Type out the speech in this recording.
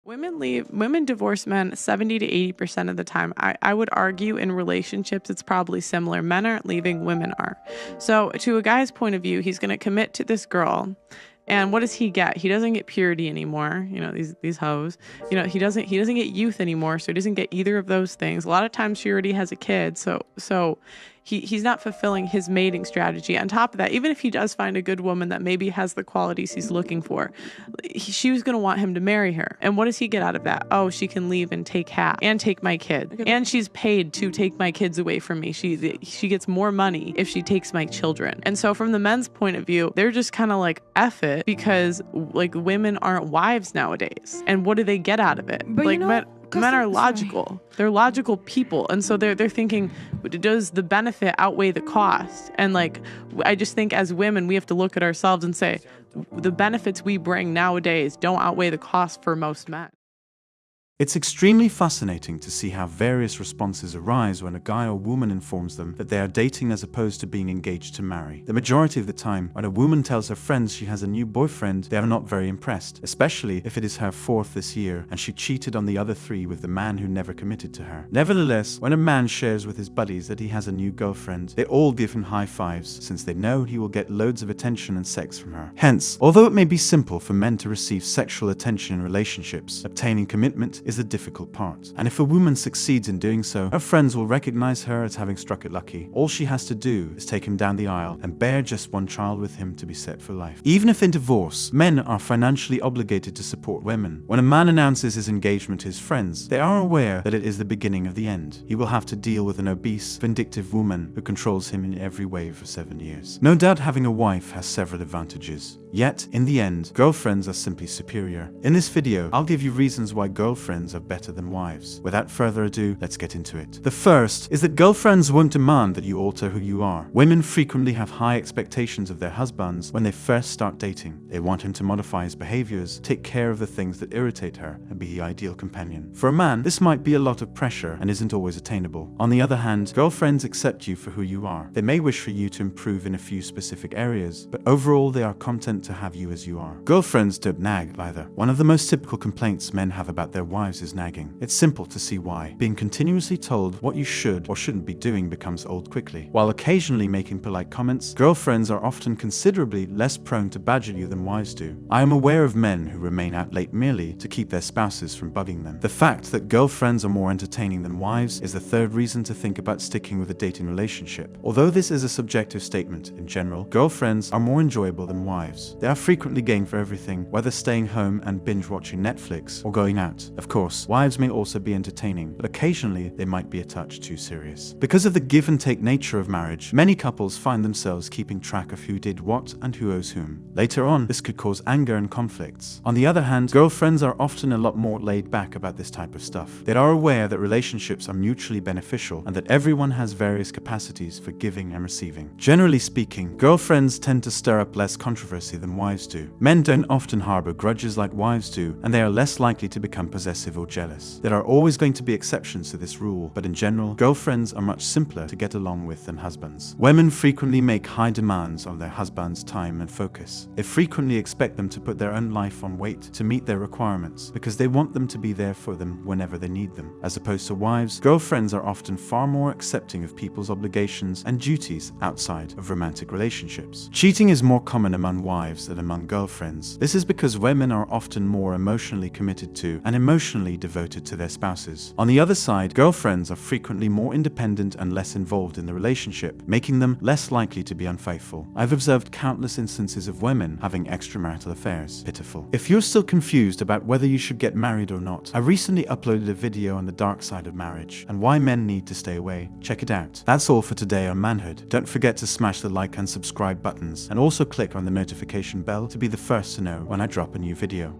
Women divorce men 70 to 80% of the time. I would argue in relationships, it's probably similar. Men aren't leaving, women are. So to a guy's point of view, he's going to commit to this girl. And what does he get? He doesn't get purity anymore. You know, these hoes. You know, he doesn't get youth anymore. So he doesn't get either of those things. A lot of times she already has a kid. So he's not fulfilling his mating strategy. On top of that, even if he does find a good woman that maybe has the qualities he's looking for, she was going to want him to marry her. And what does he get out of that? Oh, she can leave and take half and take my kid. And she's paid to take my kids away from me. She gets more money if she takes my children. And so from the men's point of view, they're just kind of like, F it, because like women aren't wives nowadays. And what do they get out of it? But like men are logical. Sorry. They're logical people. And so they're thinking, does the benefit outweigh the cost? And like, I just think as women, we have to look at ourselves and say, the benefits we bring nowadays don't outweigh the cost for most men. It's extremely fascinating to see how various responses arise when a guy or woman informs them that they are dating as opposed to being engaged to marry. The majority of the time, when a woman tells her friends she has a new boyfriend, they are not very impressed, especially if it is her fourth this year and she cheated on the other three with the man who never committed to her. Nevertheless, when a man shares with his buddies that he has a new girlfriend, they all give him high fives since they know he will get loads of attention and sex from her. Hence, although it may be simple for men to receive sexual attention in relationships, obtaining commitment is the difficult part. And if a woman succeeds in doing so, her friends will recognize her as having struck it lucky. All she has to do is take him down the aisle and bear just one child with him to be set for life. Even if in divorce, men are financially obligated to support women. When a man announces his engagement to his friends, they are aware that it is the beginning of the end. He will have to deal with an obese, vindictive woman who controls him in every way for 7 years. No doubt having a wife has several advantages. Yet, in the end, girlfriends are simply superior. In this video, I'll give you reasons why girlfriends are better than wives. Without further ado, let's get into it. The first is that girlfriends won't demand that you alter who you are. Women frequently have high expectations of their husbands when they first start dating. They want him to modify his behaviors, take care of the things that irritate her, and be the ideal companion. For a man, this might be a lot of pressure and isn't always attainable. On the other hand, girlfriends accept you for who you are. They may wish for you to improve in a few specific areas, but overall they are content to have you as you are. Girlfriends don't nag either. One of the most typical complaints men have about their wives is nagging. It's simple to see why. Being continuously told what you should or shouldn't be doing becomes old quickly. While occasionally making polite comments, girlfriends are often considerably less prone to badger you than wives do. I am aware of men who remain out late merely to keep their spouses from bugging them. The fact that girlfriends are more entertaining than wives is the third reason to think about sticking with a dating relationship. Although this is a subjective statement, in general, girlfriends are more enjoyable than wives. They are frequently game for everything, whether staying home and binge watching Netflix or going out. Of course, wives may also be entertaining, but occasionally they might be a touch too serious. Because of the give and take nature of marriage, many couples find themselves keeping track of who did what and who owes whom. Later on, this could cause anger and conflicts. On the other hand, girlfriends are often a lot more laid back about this type of stuff. They are aware that relationships are mutually beneficial and that everyone has various capacities for giving and receiving. Generally speaking, girlfriends tend to stir up less controversy than wives do. Men don't often harbor grudges like wives do, and they are less likely to become possessive or jealous. There are always going to be exceptions to this rule, but in general, girlfriends are much simpler to get along with than husbands. Women frequently make high demands on their husband's time and focus. They frequently expect them to put their own life on wait to meet their requirements because they want them to be there for them whenever they need them. As opposed to wives, girlfriends are often far more accepting of people's obligations and duties outside of romantic relationships. Cheating is more common among wives than among girlfriends. This is because women are often more emotionally committed to and emotionally devoted to their spouses. On the other side, girlfriends are frequently more independent and less involved in the relationship, making them less likely to be unfaithful. I've observed countless instances of women having extramarital affairs. Pitiful. If you're still confused about whether you should get married or not, I recently uploaded a video on the dark side of marriage and why men need to stay away. Check it out. That's all for today on Manhood. Don't forget to smash the like and subscribe buttons and also click on the notification bell to be the first to know when I drop a new video.